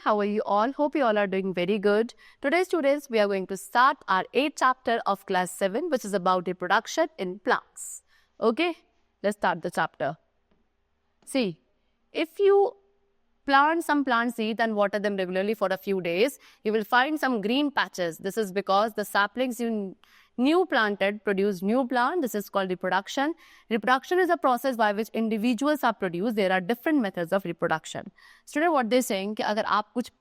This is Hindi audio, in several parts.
how are you all? Hope you all are doing very good. Today, students, we are going to start our 8th chapter of class 7, which is about reproduction in plants. Okay, let's start the chapter. See, if you plant some plant seeds and water them regularly for a few days, you will find some green patches. This is because the saplings you new planted produce new plant. This is called reproduction. Reproduction is a process by which individuals are produced. There are different methods of reproduction. Student, what they saying कि अगर आप कुछ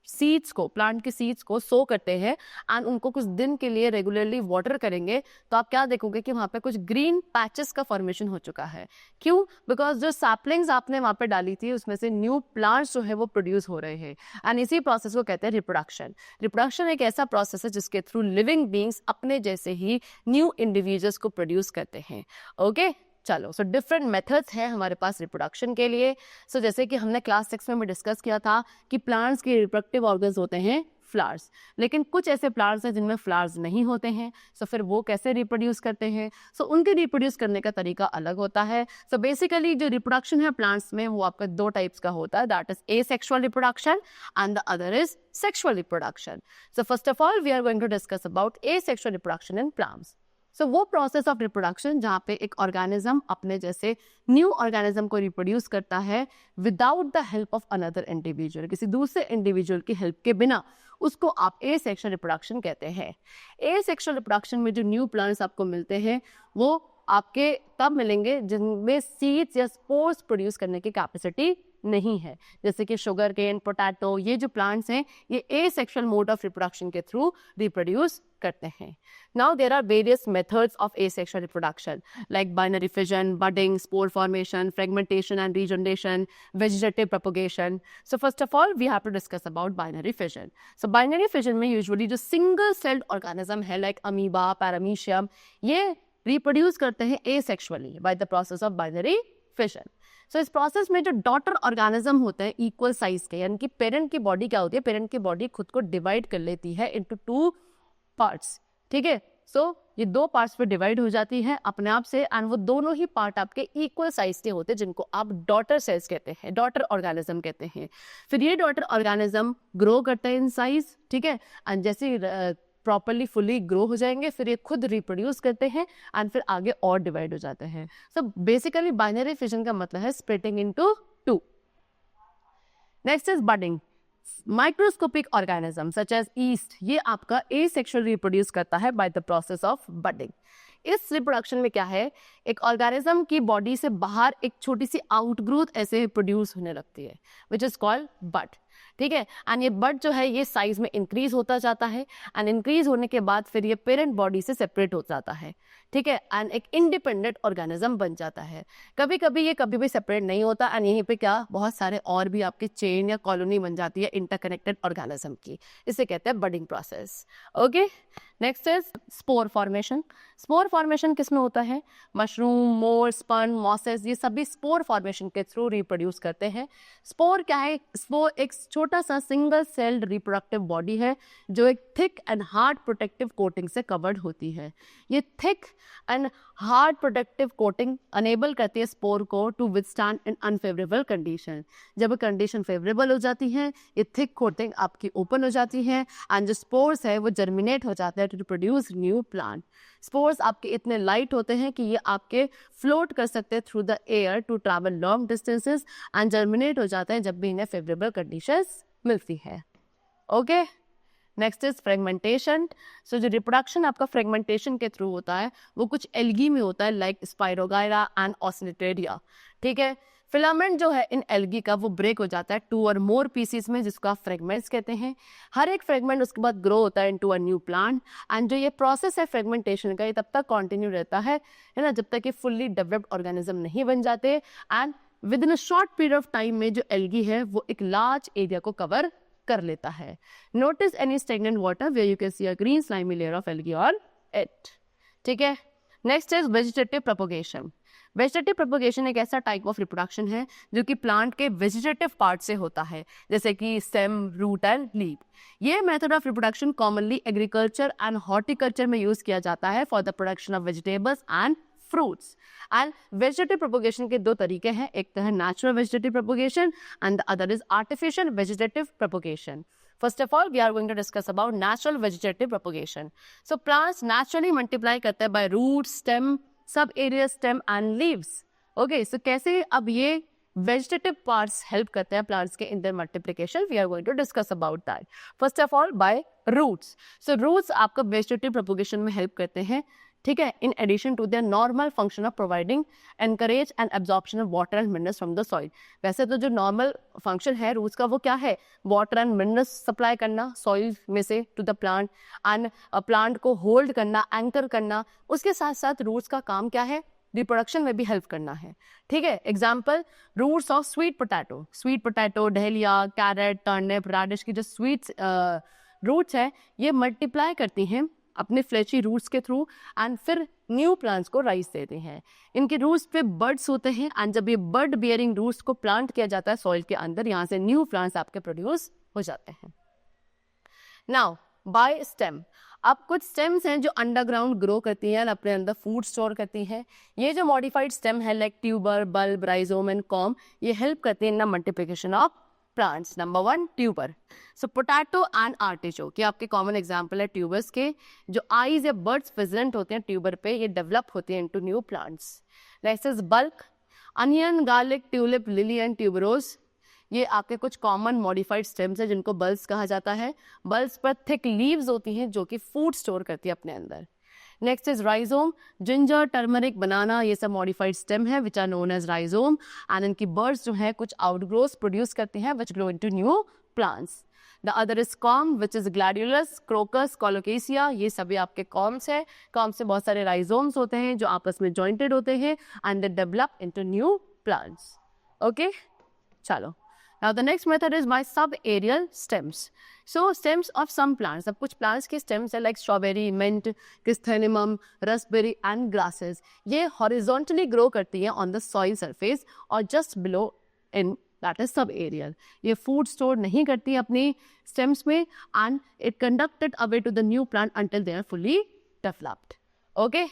सीड्स को, प्लांट के सीड्स को सो करते हैं एंड उनको कुछ दिन के लिए रेगुलरली वाटर करेंगे, तो आप क्या देखोगे कि वहाँ पे कुछ ग्रीन पैचेस का फॉर्मेशन हो चुका है. क्यों? बिकॉज जो सैपलिंग्स आपने वहाँ पे डाली थी उसमें से न्यू प्लांट्स जो है वो प्रोड्यूस हो रहे हैं एंड इसी प्रोसेस को कहते हैं रिप्रोडक्शन. रिप्रोडक्शन एक ऐसा प्रोसेस है जिसके थ्रू लिविंग बींग्स अपने जैसे ही न्यू इंडिविजुअल्स को प्रोड्यूस करते हैं. ओके चलो, सो डिफरेंट मेथड्स हैं हमारे पास रिप्रोडक्शन के लिए. सो जैसे कि हमने क्लास 6 में डिस्कस किया था कि प्लांट्स के रिप्रोडक्टिव ऑर्गन्स होते हैं फ्लावर्स, लेकिन कुछ ऐसे प्लांट्स हैं जिनमें फ्लावर्स नहीं होते हैं. सो फिर वो कैसे रिप्रोड्यूस करते हैं? सो उनके रिप्रोड्यूस करने का तरीका अलग होता है. सो बेसिकली जो रिप्रोडक्शन है प्लांट्स में वो आपका दो टाइप्स का होता है, that is asexual reproduction and the other is sexual reproduction. So first of all we are going to discuss about asexual reproduction in plants. So वो प्रोसेस ऑफ रिप्रोडक्शन जहाँ पे एक ऑर्गेनिज्म अपने जैसे न्यू ऑर्गेनिज्म को रिप्रोड्यूस करता है without the help of another individual, किसी दूसरे इंडिविजुअल की हेल्प के बिना, उसको आप एसेक्सुअल रिप्रोडक्शन कहते हैं. एसेक्सुअल रिप्रोडक्शन में जो न्यू प्लांट्स आपको मिलते हैं वो आपके तब मिलेंगे जिनमें सीड्स या स्पोर्स प्रोड्यूस करने की कैपेसिटी नहीं है. जैसे कि शुगर केन, पोटैटो, ये जो प्लांट्स हैं ये एसेक्सुअल मोड ऑफ रिप्रोडक्शन के थ्रू रिप्रोड्यूस करते हैं. Now there are various methods of asexual reproduction like binary fission, budding, spore formation, fragmentation and regeneration, vegetative propagation. So first of all we have to discuss about binary fission. So binary fission में यूजुअली जो सिंगल सेल्ड ऑर्गेनिज्म है लाइक अमीबा, पैरामीशियम, ये रिप्रोड्यूस करते हैं asexually by the process of binary fission. So इस प्रोसेस में जो डॉटर ऑर्गेनिज्म होते हैं इक्वल साइज के, यानी कि पेरेंट की बॉडी क्या होती है, पेरेंट की बॉडी खुद को डिवाइड कर लेती है इनटू 2 पार्ट्स. ठीक है, सो ये 2 पार्ट्स पे डिवाइड हो जाती है अपने आप से एंड वो दोनों ही पार्ट आपके इक्वल साइज के होते हैं जिनको आप डॉटर सेल्स कहते हैं, डॉटर ऑर्गेनिज्म कहते हैं. फिर ये डॉटर ऑर्गेनिज्म ग्रो करते हैं इन साइज. ठीक है, एंड जैसे प्रॉपरली फुली ग्रो हो जाएंगे फिर ये खुद रिप्रोड्यूस करते हैं एंड फिर आगे और डिवाइड हो जाते हैं. सो बेसिकली बाइनरी फिजन का मतलब है splitting into 2. Next is budding. Microscopic organism such as yeast, ये आपका एसेक्सुअल रिप्रोड्यूस करता है by the process of budding. इस रिप्रोडक्शन में क्या है, एक ऑर्गेनिज्म की बॉडी से बाहर एक छोटी सी आउटग्रोथ ऐसे प्रोड्यूस होने लगती है विच इज कॉल्ड बड. ठीक है, एंड ये बड जो है ये साइज में इंक्रीज होता जाता है एंड इंक्रीज होने के बाद फिर ये पेरेंट बॉडी से सेपरेट हो जाता है. ठीक है, एंड एक इंडिपेंडेंट ऑर्गेनिज्म बन जाता है. कभी कभी ये कभी भी सेपरेट नहीं होता एंड यहीं पे क्या बहुत सारे और भी आपके चेन या कॉलोनी बन जाती है इंटरकनेक्टेड ऑर्गेनिज्म की. इसे कहते हैं budding process. Okay, next is spore formation. Spore formation किसमें होता है? मशरूम, मोर, स्पन, मॉसेस, ये सभी स्पोर फॉर्मेशन के थ्रू रिप्रोड्यूस करते हैं. स्पोर क्या है? स्पोर एक छोटा सा सिंगल सेल्ड रिप्रोडक्टिव बॉडी है जो एक thick and hard protective coating से कवर्ड होती है. ये thick and hard protective coating enable करती है स्पोर को to withstand in unfavourable condition. जब कंडीशन फेवरेबल हो जाती है ये थिक कोटिंग आपकी ओपन हो जाती है एंड जो स्पोर्स है वो जर्मिनेट हो जाते हैं to produce new plant. Spores आपके इतने लाइट होते हैं कि ये आपके फ्लोट कर सकते हैं through the air to travel long distances and germinate हो जाते हैं जब भी इन्हें फेवरेबल कंडीशंस मिलती है. Okay, next is fragmentation. So जो रिप्रोडक्शन आपका फ्रेगमेंटेशन के थ्रू होता है वो कुछ एल्गी में होता है लाइक स्पाइरोगायरा एंड ओसिनेटेरिया. ठीक है, फिलामेंट जो है इन एल्गी का वो ब्रेक हो जाता है 2 और मोर पीसीज में जिसको आप फ्रेगमेंट्स कहते हैं. हर एक फ्रेगमेंट उसके बाद ग्रो होता है into a new plant and जो ये प्रोसेस है फ्रेगमेंटेशन का ये तब तक कंटिन्यू रहता है ना जब तक कि फुल्ली डेवलप्ड ऑर्गेनिज्म नहीं बन जाते and with in a short period of time में जो एल्गी है वो एक लार्ज एरिया को कवर कर लेता है. Notice any stagnant water where you can see a green slimy layer of algae on it. ठीक है, next is vegetative propagation. Vegetative propagation एक ऐसा टाइप ऑफ रिप्रोडक्शन है जो कि प्लांट के वेजिटेटिव पार्ट से होता है जैसे कि स्टेम, रूट एंड लीफ. ये method of reproduction commonly agriculture and horticulture में यूज किया जाता है for the production of vegetables and fruits. And vegetative propagation के दो तरीके हैं, एक तो है natural vegetative propagation and the other is artificial vegetative propagation. First of all, we are going to discuss about natural vegetative propagation. So plants naturally multiply करते हैं by roots, stem, sub-area stem and leaves. Okay, so कैसे अब ये vegetative parts help करते हैं plants के in their multiplication? We are going to discuss about that. First of all, by roots. So roots आपका vegetative propagation में help करते हैं, ठीक है, in addition to their normal function of providing encourage and absorption of water and minerals from the soil. वैसे तो जो normal function है roots का वो क्या है, water and minerals supply करना soil में से to the plant and plant को hold करना, anchor करना. उसके साथ साथ roots का काम क्या है, रिप्रोडक्शन में भी हेल्प करना है, ठीक है. Example, roots of sweet potato, dahlia, carrot, turnip, radish की जो स्वीट रूट्स है ये मल्टीप्लाई करती हैं अपने फ्लेची रूट्स के थ्रू एंड फिर न्यू प्लांट्स को राइस देते हैं. इनके रूट्स पे बर्ड्स होते हैं एंड जब ये बर्ड बियरिंग रूट्स को प्लांट किया जाता है सॉइल के अंदर, यहाँ से न्यू प्लांट्स आपके प्रोड्यूस हो जाते हैं. नाउ बाय स्टेम, अब कुछ स्टेम्स हैं जो अंडरग्राउंड ग्रो करती हैं, अपने अंदर फूड स्टोर करती हैं. ये जो मॉडिफाइड स्टेम है like tuber, bulb, rhizome and com, ये हेल्प करते हैं in the multiplication of plants. Number 1, tuber. So potato and artichoke, ये आपके कॉमन एग्जांपल है ट्यूबर्स के. जो आईज या बर्ड्स प्रेजेंट होते हैं ट्यूबर पे, ये डेवलप होते हैं into new plants. Next is bulk, onion, garlic, tulip, lily and tuberose. ये आपके कुछ कॉमन मॉडिफाइड स्टेम्स हैं जिनको बल्ब्स कहा जाता है. बल्ब्स पर थिक लीव्स होती हैं जो कि फूड स्टोर करती है अपने अंदर. Next is rhizome, ginger, turmeric, banana, ये सब मॉडिफाइड स्टेम है which are known as rhizome and इनकी बर्ड्स जो है कुछ आउटग्रोस प्रोड्यूस करते हैं which grow into new plants. The other is corm which is gladiolus, crocus, colocasia, ये सभी आपके कॉम्स है. कॉम्स से बहुत सारे राइजोम्स होते हैं जो आपस में जॉइंटेड होते हैं and they develop into new plants. Okay, चलो. Now the next method is by subaerial stems. So stems of some plants. अब कुछ plants के stems है like strawberry, mint, chrysanthemum, raspberry and grasses. ये horizontally grow करती है on the soil surface और just below in that is subaerial. ये food store नहीं करती अपनी stems में and it conducted away to the new plant until they are fully developed. Okay.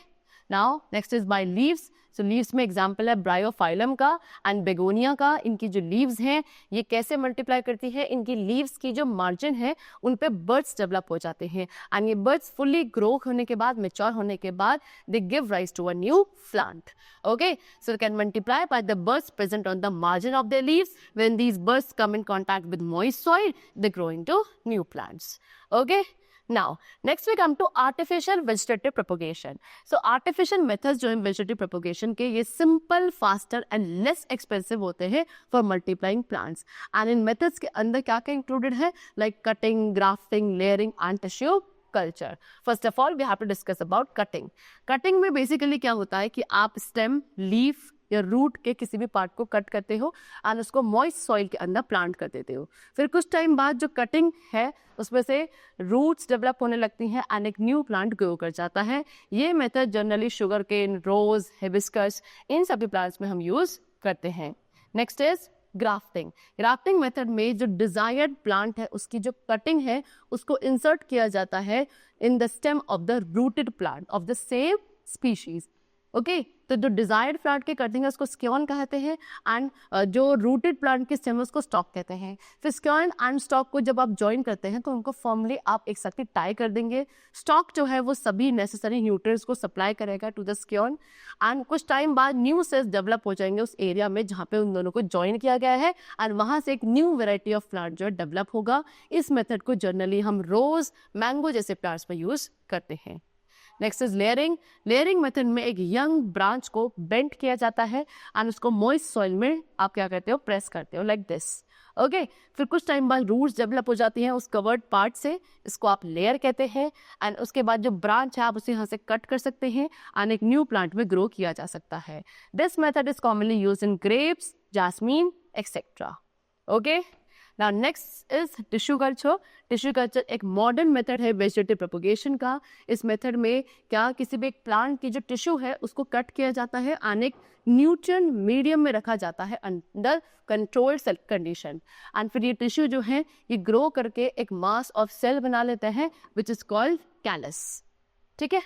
Now next is by leaves. So leaves में एग्जाम्पल है ब्रायोफाइलम का एंड बेगोनिया का. इनकी जो लीव्स हैं ये कैसे मल्टीप्लाई करती है, इनकी लीव्स की जो मार्जिन है उन पे बर्ड्स डेवलप हो जाते हैं एंड ये बर्ड्स फुल्ली ग्रो होने के बाद, मेच्योर होने के बाद they give rise to a new plant. Okay, so they can multiply by the birds present on the margin of their leaves. When these birds come in contact with moist soil they grow into new plants. Okay. Now, next we come to artificial vegetative propagation. So, artificial methods जो हैं vegetative propagation के, ये simple, faster and less expensive होते हैं for multiplying plants. And in methods के अंदर क्या क्या included है, like cutting, grafting, layering and tissue culture. First of all, we have to discuss about cutting. Cutting में basically क्या होता है कि आप stem, leaf या रूट के किसी भी पार्ट को कट करते हो एंड उसको मॉइस्ट सॉइल के अंदर प्लांट कर देते हो. फिर कुछ टाइम बाद जो कटिंग है उसमें से रूट्स डेवलप होने लगती हैं एंड एक न्यू प्लांट ग्रो कर जाता है. ये मेथड जनरली शुगर केन, रोज, हिबिस्कस, इन सभी प्लांट्स में हम यूज करते हैं. Next is grafting. Grafting method में जो डिजायर्ड प्लांट है उसकी जो कटिंग है उसको इंसर्ट किया जाता है in the stem of the rooted plant of the same species. Okay, तो जो डिजायर्ड प्लांट की कटिंग है उसको स्क्योन कहते हैं एंड जो रूटेड प्लांट की स्टेम है उसको स्टॉक कहते हैं. फिर स्क्योन एंड स्टॉक को जब आप ज्वाइन करते हैं तो उनको फॉर्मली आप एक साथ टाई कर देंगे. स्टॉक जो है वो सभी नेसेसरी न्यूट्रिएंट्स को सप्लाई करेगा टू द स्क्योन एंड कुछ टाइम बाद न्यू सेल्स डेवलप हो जाएंगे उस एरिया में जहाँ पे उन दोनों को ज्वाइन किया गया है एंड वहाँ से एक न्यू वेराइटी ऑफ प्लांट जो है डेवलप होगा. इस मेथड को जनरली हम रोज, मैंगो जैसे प्लांट्स में यूज करते हैं. Next is layering. Layering method में एक यंग ब्रांच को बेंड किया जाता है एंड उसको मॉइस्ट सॉइल में आप क्या करते हो, प्रेस करते हो लाइक दिस. ओके, फिर कुछ टाइम बाद रूट्स डेवलप हो जाती हैं उस कवर्ड पार्ट से, इसको आप लेयर कहते हैं एंड उसके बाद जो ब्रांच है आप उसे यहाँ से कट कर सकते हैं एंड एक न्यू प्लांट में ग्रो किया जा सकता है. This method is commonly used in grapes, Jasmine etcetera. Okay. Now next is tissue culture. Tissue culture एक मॉडर्न मेथड है वेजिटेटिव प्रोपगेशन का. इस मेथड में क्या किसी भी एक प्लांट की जो टिश्यू है उसको कट किया जाता है और एक न्यूट्रिएंट मीडियम में रखा जाता है under controlled cell condition and फिर ये टिश्यू जो है ये ग्रो करके एक मास ऑफ सेल बना लेते हैं विच इज कॉल्ड कैलस. ठीक है.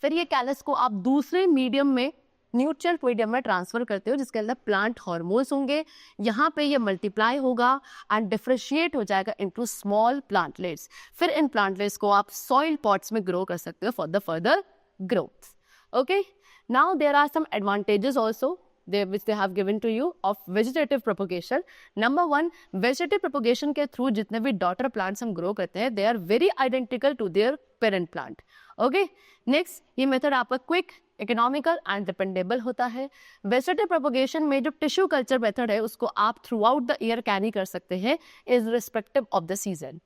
फिर ये कैलस को आप दूसरे मीडियम में, न्यूट्रिएंट मीडियम में ट्रांसफर करते हो जिसके अंदर प्लांट हार्मोन्स होंगे। यहाँ पे ये मल्टीप्लाई होगा एंड डिफरेंशिएट हो जाएगा इनटू स्मॉल प्लांटलेट्स। फिर इन प्लांटलेट्स को आप सॉइल पॉट्स में ग्रो कर सकते हो for the further growth. Okay, now there are some advantages also which they have given to you of vegetative propagation. Number one, vegetative propagation के through जितने भी daughter plants हम grow करते हैं, they are very identical to their parent plant. Okay, next ये method आपका quick, इकोनॉमिकल एंड डिपेंडेबल होता है। वेजिटेटिव प्रोपगेशन में जो टिश्यू कल्चर मेथड है उसको आप through out the year carry कर सकते हैं is respective of the season,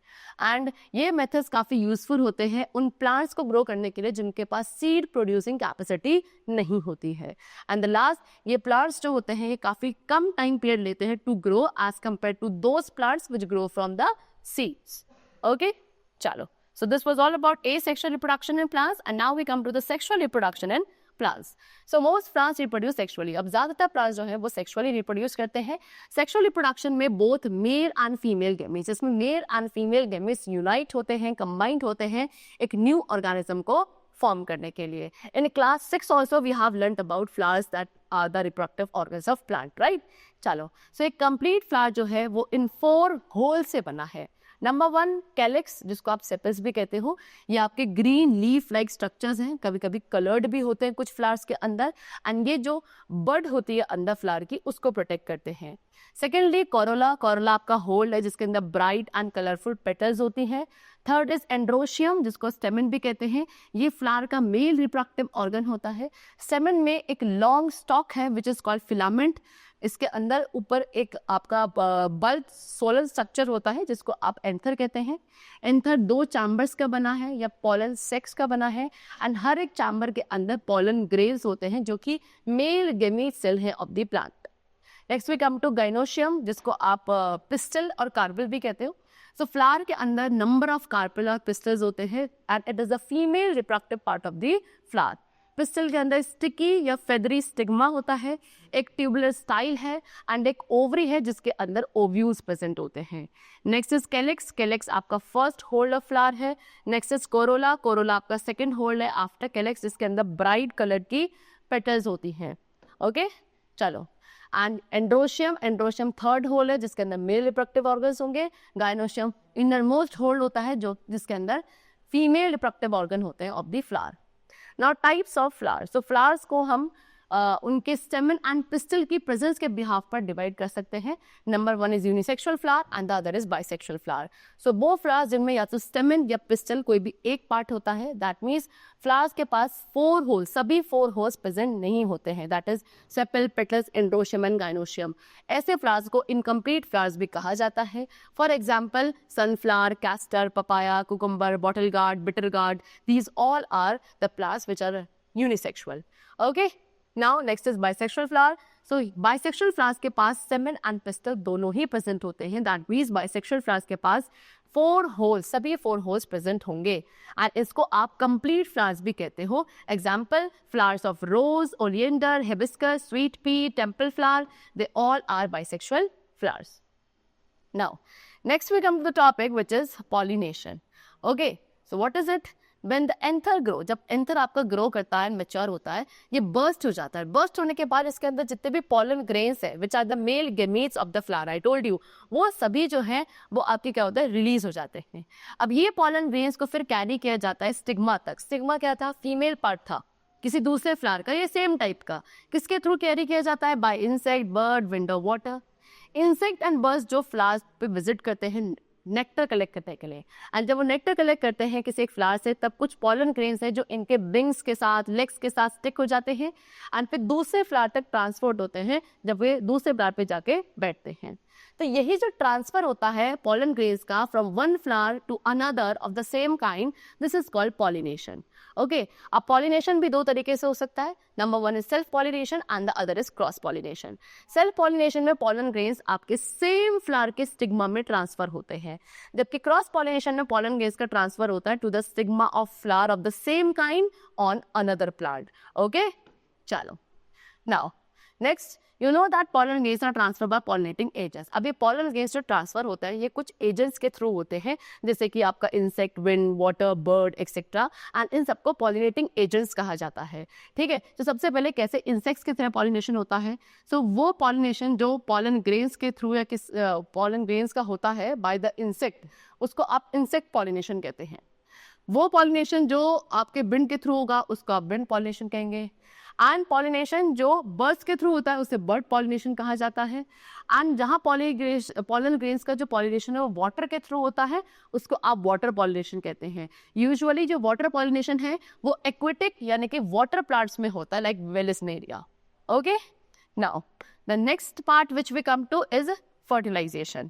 and ये मेथड्स काफ़ी यूजफुल होते हैं उन प्लांट्स को ग्रो करने के लिए जिनके पास सीड प्रोड्यूसिंग कैपेसिटी नहीं होती है। एंड द लास्ट, ये प्लांट्स जो होते हैं ये काफ़ी कम टाइम पीरियड लेते हैं to grow as compared to those plants which grow from the seeds. Okay, चलो, so this was all about asexual reproduction in plants, and now we come to the sexual reproduction in plants. So most plants reproduce sexually. अब ज़्यादातर plants जो है वो sexually reproduce करते हैं। Sexual reproduction में both male and female gametes, इसमें male and female gametes unite होते हैं, combined होते हैं एक new organism को form करने के लिए। In class 6 also we have learnt about flowers that are the reproductive organs of plant, right? चलो, so एक complete flower जो है वो in 4 holes से बना है। नंबर 1, कैलिक्स, जिसको आप सेपल्स भी कहते हो, ये आपके ग्रीन लीफ लाइक स्ट्रक्चर्स हैं, कभी कभी कलर्ड भी होते हैं कुछ फ्लावर्स के अंदर, एंड ये जो बड होती है अंदर फ्लावर की उसको प्रोटेक्ट करते हैं। सेकेंडली कोरोला, कोरोला आपका होल्ड है जिसके अंदर ब्राइट एंड कलरफुल पेटल्स होती हैं। थर्ड इज एंड्रोशियम, जिसको स्टेमन भी कहते हैं, ये फ्लावर का मेल रिप्रोडक्टिव ऑर्गन होता है। स्टेमन में एक लॉन्ग स्टॉक है विच इज कॉल्ड फिलामेंट, इसके अंदर ऊपर एक आपका बल्ब सोलर स्ट्रक्चर होता है जिसको आप एंथर कहते हैं। एंथर 2 चैम्बर्स का बना है या पोलन सेक्स का बना है, एंड हर एक चैम्बर के अंदर पोलन ग्रेन्स होते हैं जो कि मेल गेमीट सेल है of the plant. Next we come to gynoecium, जिसको आप पिस्टल और कार्पेल भी कहते हो। सो फ्लावर के अंदर नंबर ऑफ कार्पेल और पिस्टल्स होते हैं and it is the female reproductive part of the flower. Pistol के अंदर स्टिकी या फेदरी स्टिग्मा होता है, एक ट्यूबुलर स्टाइल है एंड एक ओवरी है जिसके अंदर ओव्यूल्स प्रेजेंट होते हैं। नेक्स्ट इज कैलिक्स, कैलिक्स आपका फर्स्ट होल्ड ऑफ फ्लावर है। नेक्स्ट इज कोरोला, कोरोला आपका सेकंड होल्ड है आफ्टर कैलिक्स, जिसके अंदर ब्राइट कलर की पेटल्स होती हैं। ओके, चलो, and androecium, androecium third hold है जिसके अंदर मेल रिप्रोडक्टिव ऑर्गन्स होंगे। गाइनोशियम इनरमोस्ट होल्ड होता है जो जिसके अंदर फीमेल रिप्रोडक्टिव ऑर्गन होते हैं of the flower. Now types of flowers, तो फ्लावर्स को हम उनके स्टेमन एंड पिस्टल की प्रेजेंस के बिहाफ पर डिवाइड कर सकते हैं। Number 1 is unisexual flower and the other is bisexual flower. So वो फ्लावर्स जिनमें या तो स्टेमन या पिस्टल कोई भी एक पार्ट होता है, दैट मीन्स फ्लावर्स के पास 4 होल्स, सभी 4 होल्स प्रेजेंट नहीं होते हैं, that is sepal, petals, androecium and gynoecium. ऐसे फ्लावर्स को इनकम्प्लीट फ्लावर्स भी कहा जाता है। For example sunflower, castor, papaya, cucumber, bottle gourd, bitter gourd, these all are the flowers which are unisexual. Okay, now next is bisexual flower. So bisexual flowers के पास स्टेमन एंड पिस्टल दोनों ही प्रेजेंट होते हैं, दैट मीन्स बाइसेक्सुअल फ्लावर्स के पास 4 होल्स, सभी 4 होल्स प्रेजेंट होंगे एंड इसको आप कंप्लीट फ्लावर्स भी कहते हो। Example flowers of rose, oleander, hibiscus, sweet pea, temple flower, they all are bisexual flowers. Now next we come to the topic which is pollination. Okay, so what is it? When the anther grow, जब एंथर आपका ग्रो करता है, मैच्योर होता है, ये बर्स्ट हो जाता है। बर्स्ट होने के बाद इसके अंदर जितने भी पॉलन ग्रेन्स है which are the male gametes of the flower, I told you, वो सभी जो है वो आपके क्या होता है, रिलीज हो जाते हैं। अब ये पॉलन ग्रेन्स को फिर कैरी किया जाता है स्टिग्मा तक। स्टिग्मा क्या था? फीमेल पार्ट था किसी दूसरे फ्लावर का, ये सेम टाइप का। किसके थ्रू कैरी किया जाता है? बाय इंसेक्ट, बर्ड, विंड और वाटर। इंसेक्ट एंड बर्ड्स जो फ्लावर्स पे विजिट करते हैं नेक्टर कलेक्ट करने के लिए, एंड जब वो नेक्टर कलेक्ट करते हैं किसी एक फ्लावर से, तब कुछ पॉलन ग्रेन्स है जो इनके विंग्स के साथ, लेग्स के साथ स्टिक हो जाते हैं एंड फिर दूसरे फ्लावर तक ट्रांसपोर्ट होते हैं जब वे दूसरे फ्लावर पे जाके बैठते हैं। तो यही जो ट्रांसफर होता है पॉलन ग्रेन्स का from one flower to another of the same kind, this is called pollination. Okay, अब पॉलिनेशन भी 2 तरीके से हो सकता है। Number 1 is self pollination and the other is cross pollination. Self pollination में पॉलन ग्रेन्स आपके सेम फ्लावर के स्टिग्मा में ट्रांसफर होते हैं, जबकि क्रॉस पॉलिनेशन में पॉलन ग्रेन्स का ट्रांसफर होता है to the stigma of flower of the same kind on another plant. Okay, चलो, now next, you know that pollen grains are transferred by pollinating agents. अब ये pollen grains जो ट्रांसफर होता है ये कुछ एजेंट्स के थ्रू होते हैं, जैसे कि आपका insect, wind, water, bird etcetera, and in सबको पॉलिनेटिंग एजेंट्स कहा जाता है. ठीक है, तो सबसे पहले कैसे इंसेक्ट्स की तरह पॉलिनेशन होता है. सो वो पॉलिनेशन जो pollen grains के थ्रू या किस pollen grains का होता है बाय द इंसेक्ट, उसको आप इंसेक्ट पॉलिनेशन कहते हैं. वो पॉलिनेशन जो आपके बिंड के थ्रू होगा उसको आप बिंड पॉलिनेशन कहेंगे. एंड पॉलिनेशन जो बर्ड्स के थ्रू होता है उसे बर्ड पॉलिनेशन कहा जाता है. एंड जहाँ पॉलन ग्रेन्स का जो पॉलिनेशन है वो वाटर के थ्रू होता है उसको आप वाटर पॉलिनेशन कहते हैं. यूजुअली जो वाटर पॉलिनेशन है वो एक्वेटिक यानी कि वाटर प्लांट्स में होता है, like vallisneria. Okay, now the next part which we come to is fertilisation.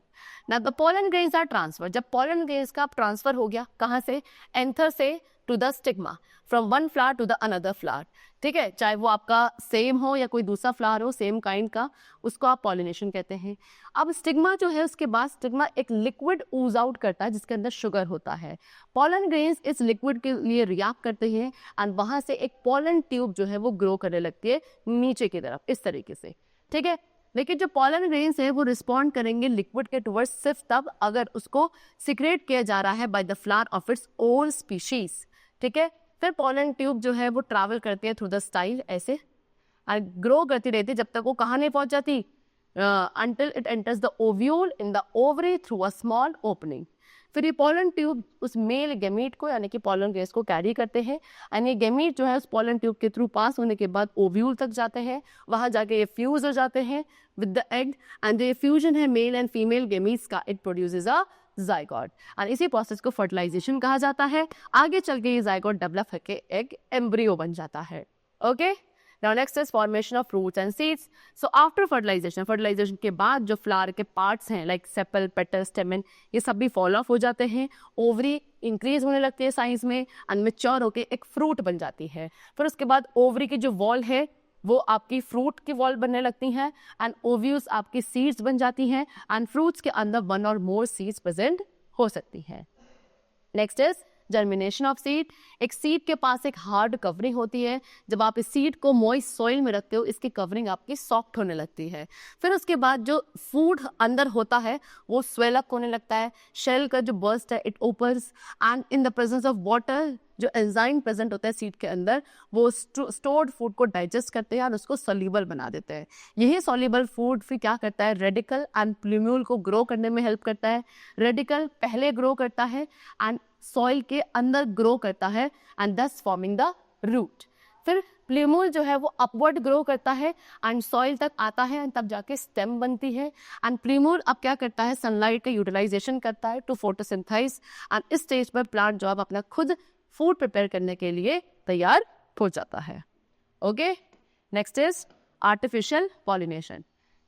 Now the pollen grains are transferred. जब pollen grains का ट्रांसफर हो गया कहाँ से, एंथर से to the stigma, from one flower to the another flower. ठीक है, चाहे वो आपका सेम हो या कोई दूसरा फ्लावर हो सेम काइंड का, उसको आप पॉलिनेशन कहते हैं. अब स्टिग्मा जो है उसके बाद स्टिग्मा एक लिक्विड ऊज आउट करता है जिसके अंदर शुगर होता है. pollen grains इस लिक्विड के लिए रिएक्ट करते हैं एंड वहां से एक pollen ट्यूब जो है वो ग्रो करने लगती है नीचे की तरफ इस तरीके से. ठीक है, लेकिन जो pollen grains है वो रिस्पॉन्ड करेंगे लिक्विड के टुवर्ड्स सिर्फ तब अगर उसको सिक्रेट किया जा रहा है by the flower of its own species. ठीक है, फिर pollen ट्यूब जो है वो ट्रैवल करती है थ्रू द स्टाइल ऐसे एंड ग्रो करती रहती है जब तक वो कहाँ नहीं पहुंच जाती, until it enters the ovule in the ovary through a small opening. फिर ये pollen ट्यूब उस मेल गैमीट को यानी कि pollen grains को कैरी करते हैं एंड ये गैमीट जो है उस pollen ट्यूब के थ्रू पास होने के बाद ओव्यूल तक जाते हैं. वहाँ जाके ये फ्यूज हो जाते हैं विद द एग एंड जो ये फ्यूजन है मेल एंड फीमेल गैमीट्स का, it produces a zygote and इसी प्रोसेस को फर्टिलाइजेशन कहा जाता है. आगे चल के ये जाइगोट डेवलप करके एग एम्ब्रियो बन जाता है. Okay, Now next is formation of fruits and seeds. So after fertilization के बाद जो फ्लावर के पार्ट्स हैं लाइक सेपल, पेटल, स्टेमन, ये सब भी फॉल ऑफ हो जाते हैं. ओवरी इंक्रीज होने लगती है साइज में एंड मैच्योर होके एक फ्रूट बन जाती है. फिर उसके बाद ओवरी की जो वॉल है वो आपकी फ्रूट की वॉल बनने लगती हैं एंड ओव्यूल्स आपकी सीड्स बन जाती हैं एंड फ्रूट्स के अंदर वन और मोर सीड्स प्रेजेंट हो सकती हैं. Next is germination of seed. एक सीड के पास एक हार्ड कवरिंग होती है. जब आप इस सीड को मॉइस्ट सॉइल में रखते हो इसकी कवरिंग आपकी सॉफ्ट होने लगती है. फिर उसके बाद जो फूड अंदर होता है वो स्वेल अप होने लगता है. शेल का जो बर्स्ट है it opens and in the presence of water जो एंजाइम प्रेजेंट होता है सीड के अंदर वो स्टोर्ड फूड को डाइजेस्ट करते हैं और उसको सोल्यूबल बना देते हैं. यही सोल्यूबल फूड फिर क्या करता है, रेडिकल एंड प्लूम्यूल को ग्रो करने में हेल्प करता है. रेडिकल पहले ग्रो करता है एंड सॉइल के अंदर ग्रो करता है एंड दस फॉर्मिंग द रूट. फिर प्लूम्यूल जो है वो अपवर्ड ग्रो करता है एंड सॉइल तक आता है एंड तब जाके स्टेम बनती है. एंड प्लूम्यूल अब क्या करता है, सनलाइट का यूटिलाइजेशन करता है टू फोटोसिंथेसिस एंड इस स्टेज पर प्लांट जो अब अपना खुद फूड प्रिपेयर करने के लिए तैयार हो जाता है. Okay, next is artificial pollination.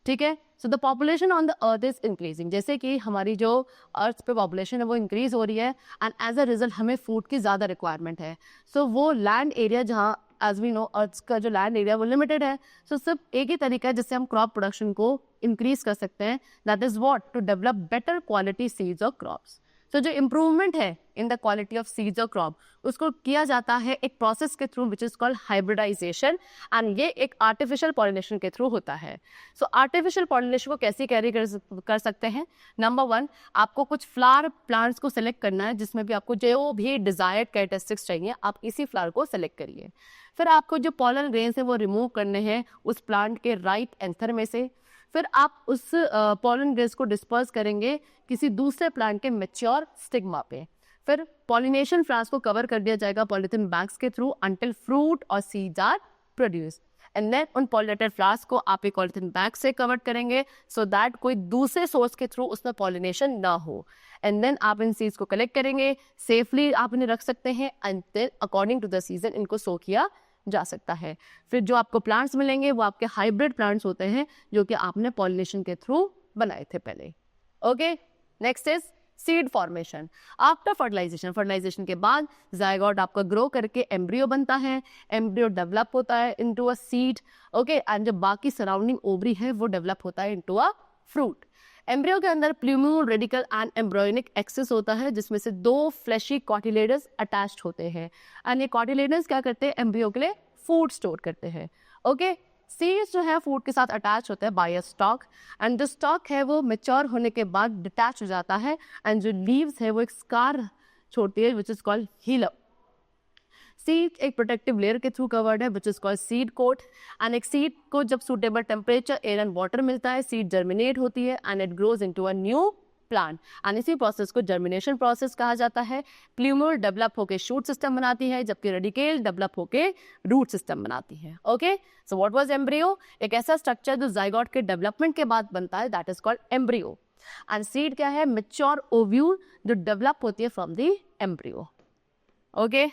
ठीक है, so the population on the earth is increasing. जैसे कि हमारी जो अर्थ पे पॉपुलेशन है वो इंक्रीज हो रही है एंड एज अ रिजल्ट हमें फूड की ज़्यादा रिक्वायरमेंट है. सो वो लैंड एरिया जहाँ एज वी नो अर्थ का जो लैंड एरिया वो लिमिटेड है. सो सिर्फ एक ही तरीका है जिससे हम क्रॉप प्रोडक्शन को इंक्रीज कर सकते हैं, that is what, to develop better quality seeds और क्रॉप्स. तो जो इम्प्रूवमेंट है in the quality of seeds और क्रॉप उसको किया जाता है एक प्रोसेस के through which is called hybridisation and ये एक आर्टिफिशियल पॉलिनेशन के थ्रू होता है. सो आर्टिफिशियल पॉलिनेशन को कैसे कैरी कर सकते हैं. नंबर 1, आपको कुछ फ्लावर प्लांट्स को सिलेक्ट करना है जिसमें भी आपको जो भी डिजायर्ड कैरेक्टरिस्टिक्स चाहिए आप इसी फ्लावर को सिलेक्ट करिए. फिर आपको जो pollen grains है वो रिमूव करने हैं उस प्लांट के राइट एंथर में से. फिर आप उस pollen grains को डिस्पर्स करेंगे किसी दूसरे प्लांट के मैच्योर स्टिग्मा पे. फिर पॉलिनेशन फ्लावर्स को कवर कर दिया जाएगा पॉलिथीन बैग्स के थ्रू अंटिल फ्रूट और seeds are produce and then उन पॉलिनेटेड फ्लावर्स को आप एक पॉलिथीन बैग से कवर करेंगे सो दैट कोई दूसरे सोर्स के थ्रू उसमें पॉलिनेशन ना हो. एंड देन आप इन सीड्स को कलेक्ट करेंगे, सेफली आप इन्हें रख सकते हैं until according to the season इनको सो किया जा सकता है. फिर जो आपको प्लांट्स मिलेंगे वो आपके हाइब्रिड प्लांट्स होते हैं जो कि आपने पॉलिनेशन के थ्रू बनाए थे पहले. Okay, next is seed formation. After fertilisation के बाद जायगोट आपका ग्रो करके एम्ब्रियो बनता है. एम्ब्रियो डेवलप होता है into a seed. Okay, and जो बाकी सराउंडिंग ओवरी है वो डेवलप होता है इनटू अ फ्रूट. एम्ब्रियो के अंदर plumule, radical and embryonic axis होता है जिसमें से 2 फ्लैशी कॉटिलेडस अटैच्ड होते हैं एंड ये कॉटिलेडस क्या करते हैं, एम्ब्रियो के लिए फूड स्टोर करते हैं. ओके, सीड्स जो है फूड के साथ अटैच होता है बाय अ स्टॉक, एंड जो स्टॉक है वो मैच्योर होने के बाद डिटैच हो जाता है, एंड जो लीव्स है वो एक स्कार छोड़ती है which is called hilum. Seed एक प्रोटेक्टिव लेयर के थ्रू कवर्ड है which is called seed coat, and एक सीड को जब suitable temperature, air and water मिलता है, सीड जर्मिनेट होती है and it grows into a new plant, and इसी प्रोसेस को जर्मिनेशन प्रोसेस कहा जाता है। प्ल्यूम्यूल डेवलप होकर शूट सिस्टम बनाती है, जबकि रेडिकेल डेवलप होकर रूट सिस्टम बनाती है। Okay, so what was embryo? एक ऐसा स्ट्रक्चर जो जाइगोट के डेवलपमेंट के बाद बनता है, that is called embryo. And seed क्या है? मैच्योर ओव्यूल जो डेवलप होती है from the embryo. Okay,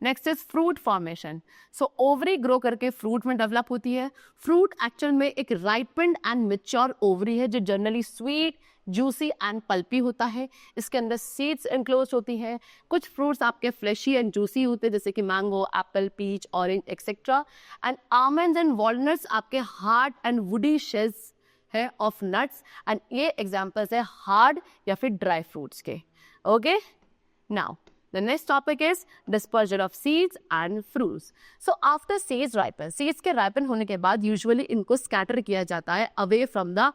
next is fruit formation. So ovary grow करके फ्रूट में डेवलप होती है। फ्रूट एक्चुअल में एक राइपेंड एंड मैच्योर ओवरी है जो generally sweet, juicy and pulpy होता है। इसके अंदर सीड्स एनक्लोज होती हैं। कुछ फ्रूट्स आपके फ्लैशी एंड जूसी होते हैं जैसे कि mango, apple, peach, orange etcetera, and almonds and walnuts आपके हार्ड एंड वुडी शेल्स है ऑफ नट्स, एंड ये एग्जांपल्स है हार्ड या फिर ड्राई फ्रूट्स के। Okay, now the next topic is dispersal of seeds and fruits. So after seeds ripen, seeds के ripen होने के बाद usually इनको scatter किया जाता है away from the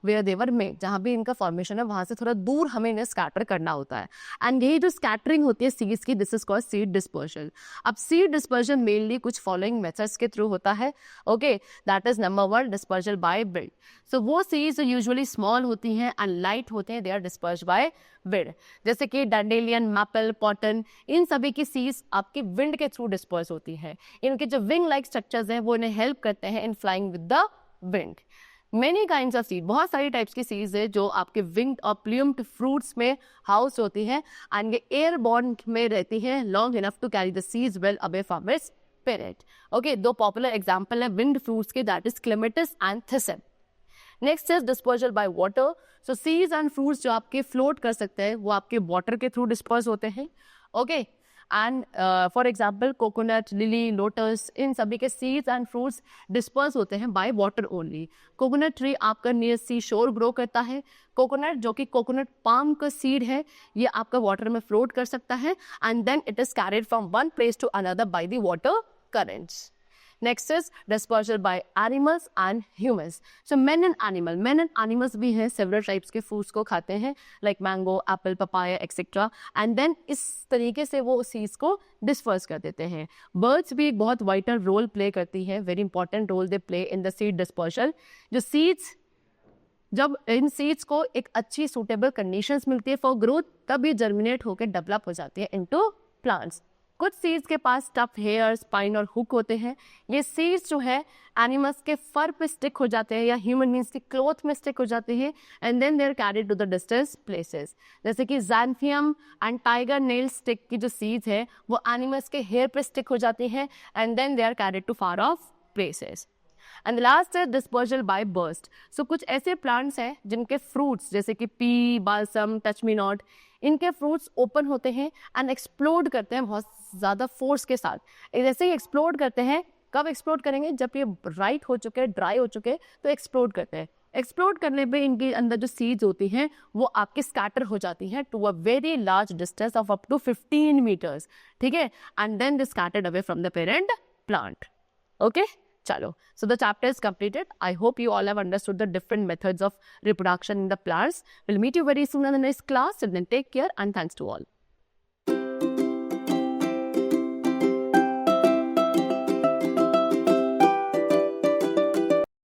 where they were made, जहाँ भी इनका फॉर्मेशन है वहाँ से थोड़ा दूर हमें इन्हें स्कैटर करना होता है, एंड यही जो स्कैटरिंग होती है सीड्स की, this is called seed dispersion. अब सीड डिस्पर्शन मेनली कुछ फॉलोइंग मेथड्स के थ्रू होता है। Okay, that is number 1 dispersal by wind. So वो सीड्स यूजुअली स्मॉल होती हैं एंड लाइट होते हैं, they are disperse by wind, जैसे कि डैंडेलियन, मैपल, कॉटन, इन सभी की सीड्स आपकी विंड के थ्रू डिस्पर्स होती है। इनके जो विंग लाइक स्ट्रक्चर्स हैं वो इन्हें हेल्प करते हैं in flying with the wind. Many kinds of seed, बहुत सारी टाइप्स की सीड्स है जो आपके विंग्ड और प्लूम्ड फ्रूट्स में हाउस होती है, एंड ये एयरबॉर्न में रहती है long enough to carry the seeds well away from its parent. Okay, दो पॉपुलर एग्जांपल है विंड फ्रूट्स के, that is clematis and thistle. Next is dispersal by water. So seeds and fruits जो आपके फ्लोट कर सकते हैं वो आपके वाटर के थ्रू डिस्पर्स होते हैं। Okay, and for example coconut, lily, lotus, इन सभी के सीड्स एंड फ्रूट्स डिस्पर्स होते हैं by water only. Coconut tree आपका नियर सी शोर ग्रो करता है। कोकोनट जो कि कोकोनट पाम का सीड है, ये आपका वाटर में फ्लोट कर सकता है, and then it is carried from one place to another by the water currents. Next is dispersal by animals and humans. So men and animals भी हैं, several types के foods को खाते हैं like mango, apple, papaya, etc. And then इस तरीके से वो seeds को disperse कर देते हैं. Birds भी एक बहुत vital role play करती है, very important role they play in the seed dispersal. जो seeds, जब इन सीड्स को एक अच्छी suitable conditions मिलती है for growth, तब ये germinate होकर develop हो जाती है into plants. कुछ सीड्स के पास टफ हेयर, स्पाइन और हुक होते हैं। ये सीड्स जो है एनिमल्स के फर पे स्टिक हो जाते हैं या ह्यूमन बींग्स की क्लोथ में स्टिक हो जाते हैं, and then they are carried to the distance places. जैसे कि xanthium and tiger nail stick की जो सीड्स है वो एनिमल्स के हेयर पे स्टिक हो जाती हैं, and then they are carried to far off places. And last है डिस्पर्सल बाय बर्स्ट। सो कुछ ऐसे प्लांट्स हैं जिनके फ्रूट्स जैसे कि pea, balsam, touch me not, इनके फ्रूट्स ओपन होते हैं एंड एक्सप्लोड करते हैं बहुत ज़्यादा फोर्स के साथ। जैसे ही एक्सप्लोड करते हैं, कब एक्सप्लोड करेंगे? जब ये राइट हो चुके हैं, ड्राई हो चुके हैं, तो एक्सप्लोड करते हैं। एक्सप्लोड करने पे इनके अंदर जो सीड्स होती हैं वो आपके स्कैटर हो जाती हैं to a very large distance of up to 15 meters, ठीक है, and then they scattered away from the parent plant. Okay, chalo. So the chapter is completed. I hope you all have understood the different methods of reproduction in the plants. We'll meet you very soon in the next class. Till then, take care and thanks to all.